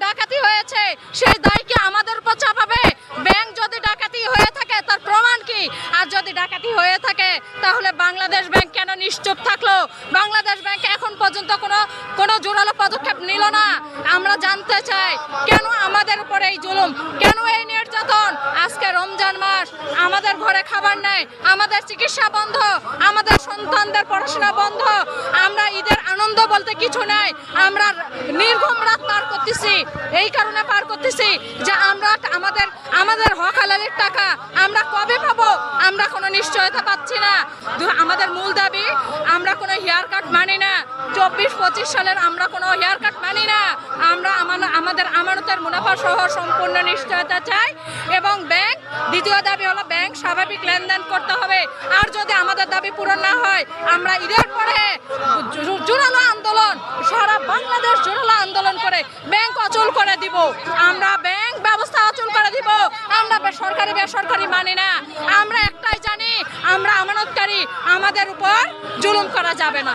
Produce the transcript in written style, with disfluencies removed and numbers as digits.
ডাকাতি হয়েছে সেই দায় কি আমাদের উপর চাপাবে? ব্যাংক যদি ডাকাতি হয়ে থাকে তার প্রমাণ কি? আর যদি ডাকাতি হয়ে থাকে তাহলে বাংলাদেশ ব্যাংক কেন নিশ্চুপ থাকলো? বাংলাদেশ ব্যাংক এখন পর্যন্ত কোনো জোরালো পদক্ষেপ নিল না। আমরা জানতে চাই কেন আমাদের উপরে এই জুলুম, কেন এই নির্যাতন? আজকে রমজান মাস, আমাদের ঘরে খাবার নেই, আমাদের চিকিৎসা বন্ধ, আমাদের সন্তানদের পড়াশোনা বন্ধ, আমরা ঈদের আনন্দ বলতে কিছু নাই। আমরা নির্ঘুম রাত পার করতেছি, এই কারণে পার করতেছি যে আমরা আমাদের হক হালালের টাকা আমরা কবে পাবো? আমরা কোনো নিশ্চয়তা পাচ্ছি না। আমাদের মূল দাবি, আমরা কোনো হেয়ার কাট মানি না। 24-25 সালের আমরা কোনো হেয়ার কাট মানি না। আমরা আমাদের আমানতের মুনাফা সহ সম্পূর্ণ নিশ্চয়তা চাই। এবং ব্যাংক, দ্বিতীয় দাবি হলো ব্যাংক স্বাভাবিক লেনদেন করতে হবে। আর যদি আমাদের দাবি পূরণ না হয়, আমরা ঈদের পরে জোরালো আন্দোলন, সারা বাংলাদেশ জোরালো আন্দোলন করে ব্যাংক অচল করে দিব। আমরা ব্যাংক ব্যবস্থা অচল করে দিব। আমরা সরকারি বেসরকারি মানি না। আমরা একটাই জানি, আমরা আমানতকারী, আমাদের উপর জুলুম করা যাবে না।